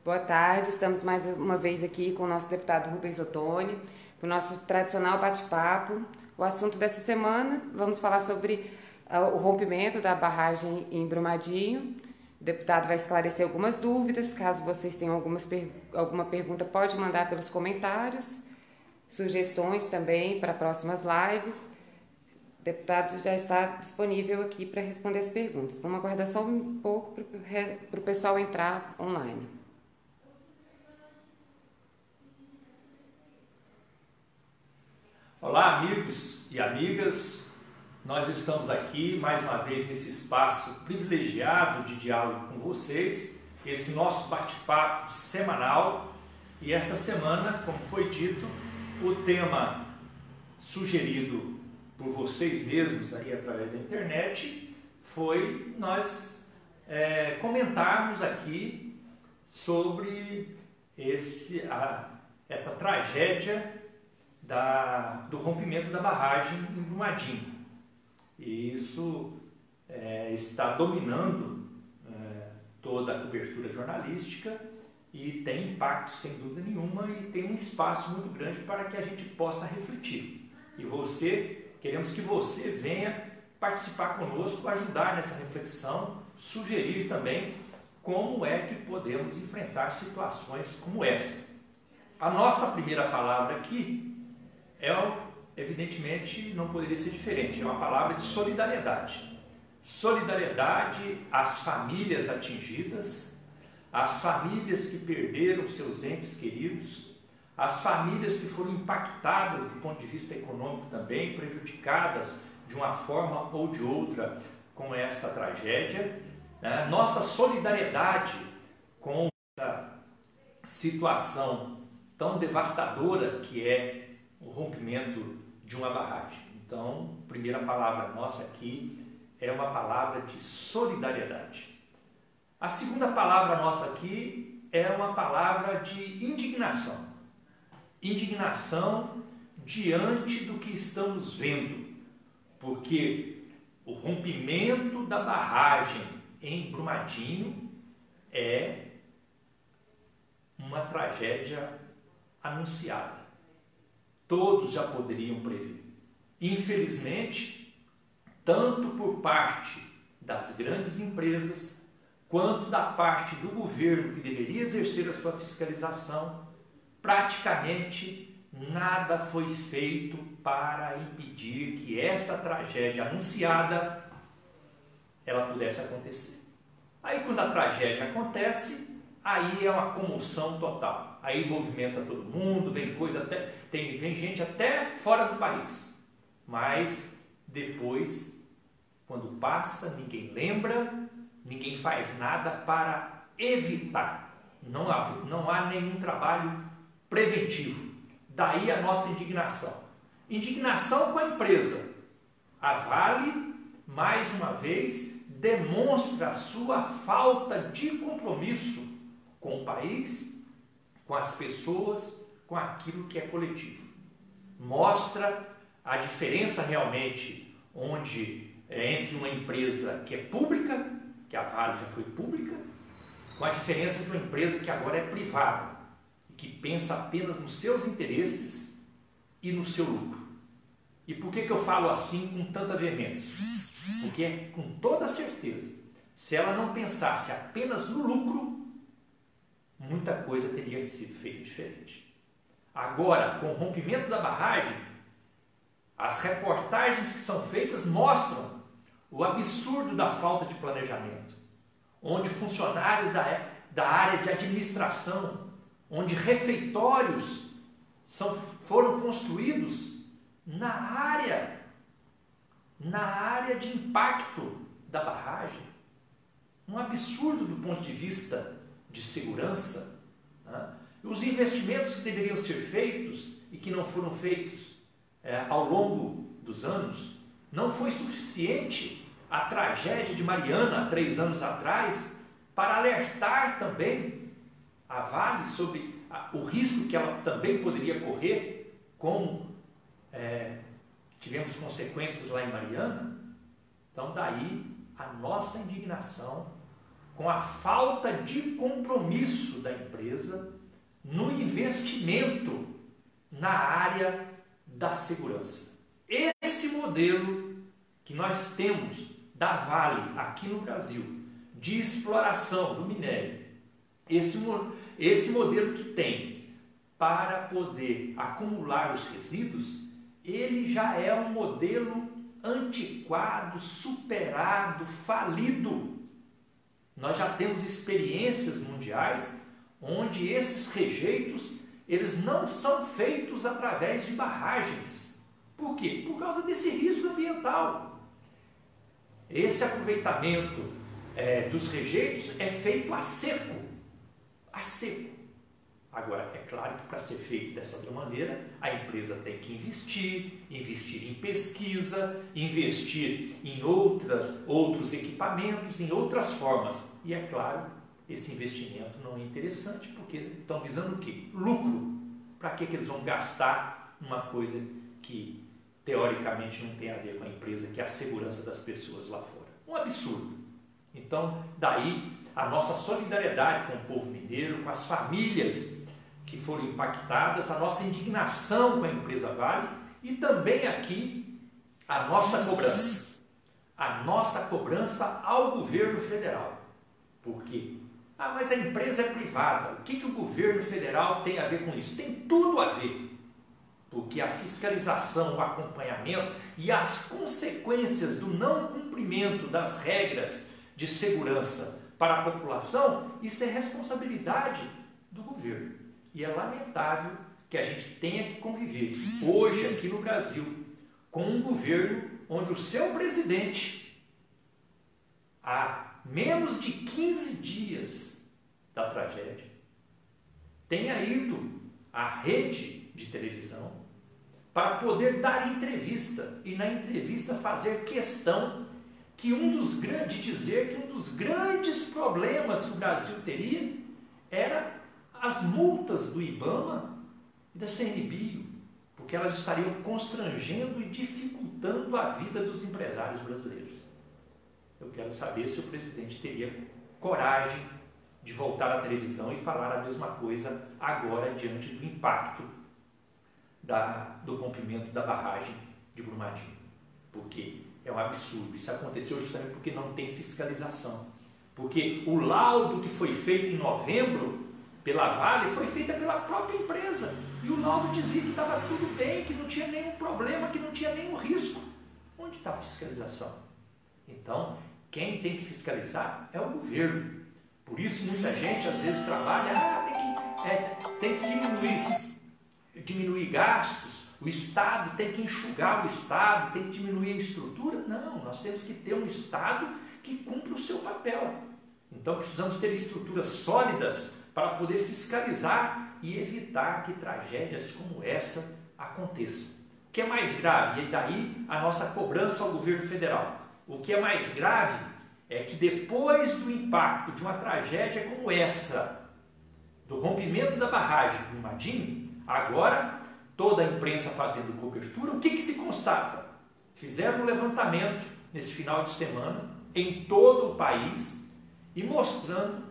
Boa tarde, estamos mais uma vez aqui com o nosso deputado Rubens Ottoni, para o nosso tradicional bate-papo. O assunto dessa semana, vamos falar sobre o rompimento da barragem em Brumadinho. O deputado vai esclarecer algumas dúvidas, caso vocês tenham alguma pergunta, pode mandar pelos comentários, sugestões também para próximas lives. O deputado já está disponível aqui para responder as perguntas. Vamos aguardar só um pouco para o pessoal entrar online. Olá, amigos e amigas, nós estamos aqui mais uma vez nesse espaço privilegiado de diálogo com vocês, esse nosso bate-papo semanal. E essa semana, como foi dito, o tema sugerido por vocês mesmos aí através da internet foi nós comentarmos aqui sobre essa tragédia do rompimento da barragem em Brumadinho. E isso está dominando toda a cobertura jornalística e tem impacto sem dúvida nenhuma e tem um espaço muito grande para que a gente possa refletir. E queremos que você venha participar conosco, ajudar nessa reflexão, sugerir também como é que podemos enfrentar situações como essa. A nossa primeira palavra aqui evidentemente não poderia ser diferente, é uma palavra de solidariedade. Solidariedade às famílias atingidas, às famílias que perderam seus entes queridos, às famílias que foram impactadas do ponto de vista econômico também, prejudicadas de uma forma ou de outra com essa tragédia. Nossa solidariedade com essa situação tão devastadora que é o rompimento de uma barragem. Então, a primeira palavra nossa aqui é uma palavra de solidariedade. A segunda palavra nossa aqui é uma palavra de indignação. Indignação diante do que estamos vendo, porque o rompimento da barragem em Brumadinho é uma tragédia anunciada. Todos já poderiam prever. Infelizmente, tanto por parte das grandes empresas, quanto da parte do governo que deveria exercer a sua fiscalização, praticamente nada foi feito para impedir que essa tragédia anunciada ela pudesse acontecer. Aí quando a tragédia acontece, aí é uma comoção total. Aí movimenta todo mundo, vem gente até fora do país. Mas depois, quando passa, ninguém lembra, ninguém faz nada para evitar. Não há nenhum trabalho preventivo. Daí a nossa indignação. Indignação com a empresa. A Vale, mais uma vez, demonstra a sua falta de compromisso com o país, com as pessoas, com aquilo que é coletivo. Mostra a diferença realmente entre uma empresa que é pública, que a Vale já foi pública, com a diferença de uma empresa que agora é privada, e que pensa apenas nos seus interesses e no seu lucro. E por que eu falo assim com tanta veemência? Porque, com toda certeza, se ela não pensasse apenas no lucro, muita coisa teria sido feita diferente. Agora, com o rompimento da barragem, as reportagens que são feitas mostram o absurdo da falta de planejamento, onde funcionários da área de administração, onde refeitórios foram construídos na área de impacto da barragem. Um absurdo do ponto de vista de segurança. Os investimentos que deveriam ser feitos e que não foram feitos ao longo dos anos, não foi suficiente a tragédia de Mariana, há 3 anos atrás, para alertar também a Vale sobre o risco que ela também poderia correr, como tivemos consequências lá em Mariana. Então daí a nossa indignação com a falta de compromisso da empresa no investimento na área da segurança. Esse modelo que nós temos da Vale aqui no Brasil, de exploração do minério, esse modelo que tem para poder acumular os resíduos, ele já é um modelo antiquado, superado, falido. Nós já temos experiências mundiais onde esses rejeitos, eles não são feitos através de barragens. Por quê? Por causa desse risco ambiental. Esse aproveitamento dos rejeitos é feito a seco. A seco. Agora, é claro que para ser feito dessa outra maneira, a empresa tem que investir em pesquisa, investir em outros equipamentos, em outras formas. E é claro, esse investimento não é interessante, porque estão visando o quê? Lucro. Para que eles vão gastar uma coisa que teoricamente não tem a ver com a empresa, que é a segurança das pessoas lá fora? Um absurdo. Então, daí a nossa solidariedade com o povo mineiro, com as famílias que foram impactadas, a nossa indignação com a empresa Vale e também aqui a nossa cobrança. A nossa cobrança ao governo federal. Por quê? Mas a empresa é privada. O que o governo federal tem a ver com isso? Tem tudo a ver. Porque a fiscalização, o acompanhamento e as consequências do não cumprimento das regras de segurança para a população, isso é responsabilidade do governo. E é lamentável que a gente tenha que conviver hoje aqui no Brasil com um governo onde o seu presidente, há menos de 15 dias da tragédia, tenha ido à rede de televisão para poder dar entrevista e na entrevista fazer questão que dizer que um dos grandes problemas que o Brasil teria era as multas do IBAMA e da CNBio, porque elas estariam constrangendo e dificultando a vida dos empresários brasileiros. Eu quero saber se o presidente teria coragem de voltar à televisão e falar a mesma coisa agora diante do impacto do rompimento da barragem de Brumadinho. Porque é um absurdo. Isso aconteceu justamente porque não tem fiscalização. Porque o laudo que foi feito em novembro pela Vale foi feito pela própria empresa. E o laudo dizia que estava tudo bem, que não tinha nenhum problema, que não tinha nenhum risco. Onde está a fiscalização? Então, quem tem que fiscalizar é o governo. Por isso, muita gente às vezes trabalha, tem que diminuir gastos, o Estado tem que enxugar o Estado, tem que diminuir a estrutura. Não, nós temos que ter um Estado que cumpra o seu papel. Então, precisamos ter estruturas sólidas para poder fiscalizar e evitar que tragédias como essa aconteçam. O que é mais grave? E daí a nossa cobrança ao governo federal. O que é mais grave é que depois do impacto de uma tragédia como essa, do rompimento da barragem do Brumadinho, agora toda a imprensa fazendo cobertura, o que se constata? Fizeram um levantamento nesse final de semana em todo o país e mostrando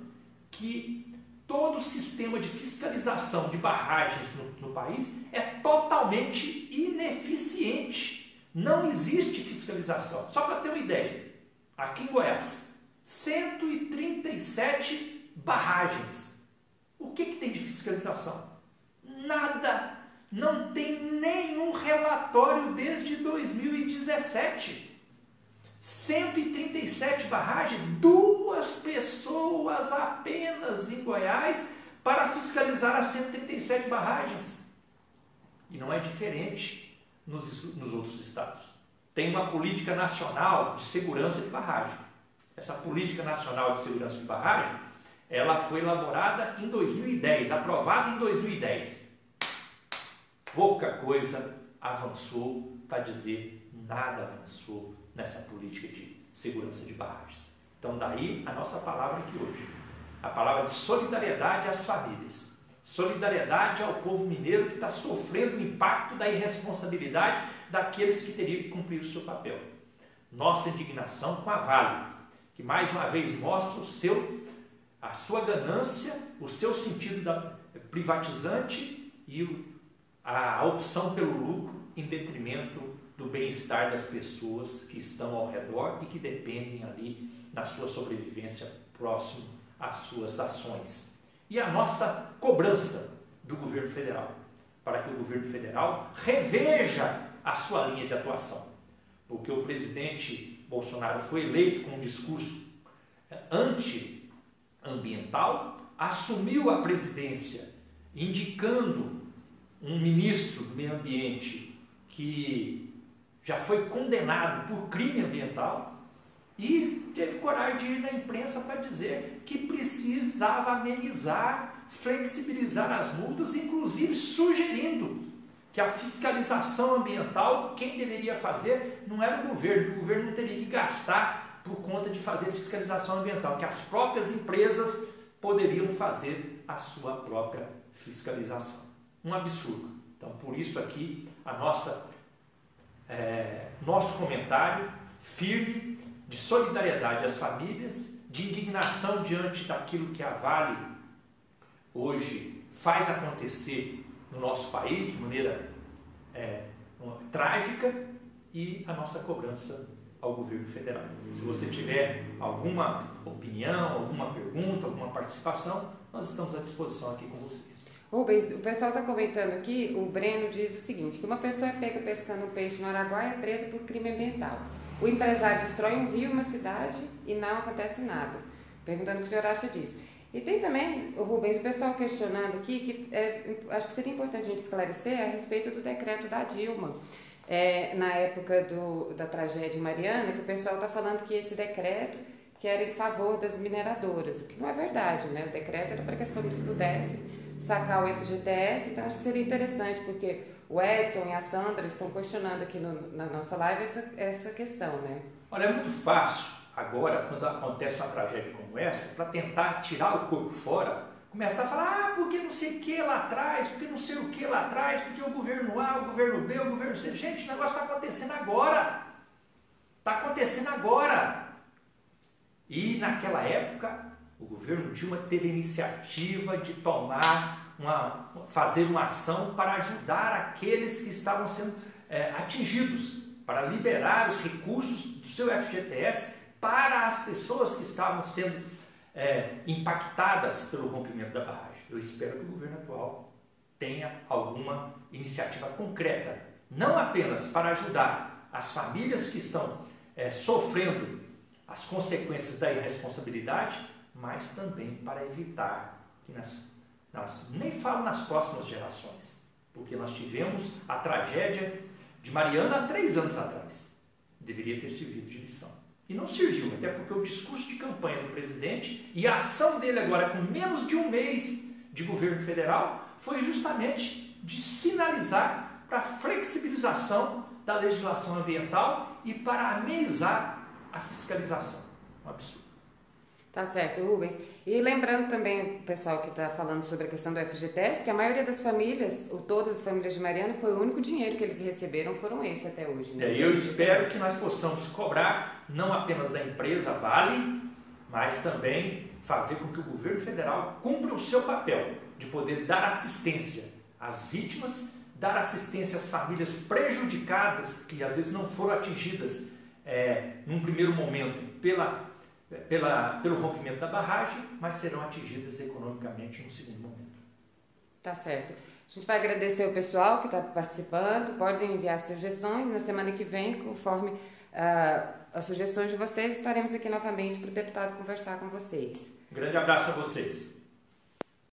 que todo o sistema de fiscalização de barragens no país é totalmente ineficiente. Não existe fiscalização. Só para ter uma ideia, aqui em Goiás, 137 barragens. O que tem de fiscalização? Nada. Não tem nenhum relatório desde 2017. 137 barragens, 2 pessoas apenas em Goiás para fiscalizar as 137 barragens. E não é diferente nos outros estados. Tem uma política nacional de segurança de barragem. Essa política nacional de segurança de barragem, ela foi elaborada em 2010, aprovada em 2010. Pouca coisa avançou, para dizer nada avançou nessa política de segurança de barragens. Então daí a nossa palavra aqui hoje, a palavra de solidariedade às famílias, solidariedade ao povo mineiro que está sofrendo o impacto da irresponsabilidade daqueles que teriam que cumprir o seu papel. Nossa indignação com a Vale, que mais uma vez mostra o seu a sua ganância, o seu sentido privatizante e a opção pelo lucro em detrimento do bem-estar das pessoas que estão ao redor e que dependem ali na sua sobrevivência próximo às suas ações. E a nossa cobrança do governo federal, para que o governo federal reveja a sua linha de atuação. Porque o presidente Bolsonaro foi eleito com um discurso anti-ambiental, assumiu a presidência indicando um ministro do meio ambiente que já foi condenado por crime ambiental e teve coragem de ir na imprensa para dizer que precisava amenizar, flexibilizar as multas, inclusive sugerindo que a fiscalização ambiental, quem deveria fazer não era o governo, que o governo não teria que gastar por conta de fazer fiscalização ambiental, que as próprias empresas poderiam fazer a sua própria fiscalização. Um absurdo. Então, por isso aqui, nosso comentário firme de solidariedade às famílias, de indignação diante daquilo que a Vale hoje faz acontecer no nosso país de maneira trágica, e a nossa cobrança ao governo federal. Se você tiver alguma opinião, alguma pergunta, alguma participação, nós estamos à disposição aqui com vocês. Rubens, o pessoal está comentando aqui, o Breno diz o seguinte, que uma pessoa é pega pescando um peixe no Araguaia é presa por crime ambiental. O empresário destrói um rio, uma cidade e não acontece nada. Perguntando o que o senhor acha disso. E tem também, Rubens, o pessoal questionando aqui, que acho que seria importante a gente esclarecer a respeito do decreto da Dilma, na época da tragédia em Mariana, que o pessoal está falando que esse decreto que era em favor das mineradoras, o que não é verdade, né? O decreto era para que as famílias pudessem sacar o FGTS, então acho que seria interessante, porque o Edson e a Sandra estão questionando aqui na nossa live essa questão, né? Olha, é muito fácil agora, quando acontece uma tragédia como essa, para tentar tirar o corpo fora, começar a falar, porque não sei o que lá atrás, porque não sei o que lá atrás, porque o governo A, o governo B, o governo C. Gente, o negócio está acontecendo agora. Está acontecendo agora. E naquela época, o governo Dilma teve a iniciativa de fazer uma ação para ajudar aqueles que estavam sendo atingidos, para liberar os recursos do seu FGTS para as pessoas que estavam sendo impactadas pelo rompimento da barragem. Eu espero que o governo atual tenha alguma iniciativa concreta, não apenas para ajudar as famílias que estão sofrendo as consequências da irresponsabilidade, mas também para evitar que nem falo nas próximas gerações, porque nós tivemos a tragédia de Mariana há 3 anos atrás. Deveria ter servido de lição. E não serviu, até porque o discurso de campanha do presidente e a ação dele agora, com menos de 1 mês de governo federal, foi justamente de sinalizar para a flexibilização da legislação ambiental e para amenizar a fiscalização. Um absurdo. Tá certo, Rubens. E lembrando também, o pessoal que está falando sobre a questão do FGTS, que a maioria das famílias, ou todas as famílias de Mariana, foi o único dinheiro que eles receberam, foram esse até hoje. Né? Eu espero que nós possamos cobrar, não apenas da empresa Vale, mas também fazer com que o governo federal cumpra o seu papel de poder dar assistência às vítimas, dar assistência às famílias prejudicadas, que às vezes não foram atingidas num primeiro momento pelo rompimento da barragem, mas serão atingidas economicamente em um segundo momento. Tá certo. A gente vai agradecer o pessoal que está participando, podem enviar sugestões. Na semana que vem, conforme as sugestões de vocês, estaremos aqui novamente para o deputado conversar com vocês. Um grande abraço a vocês.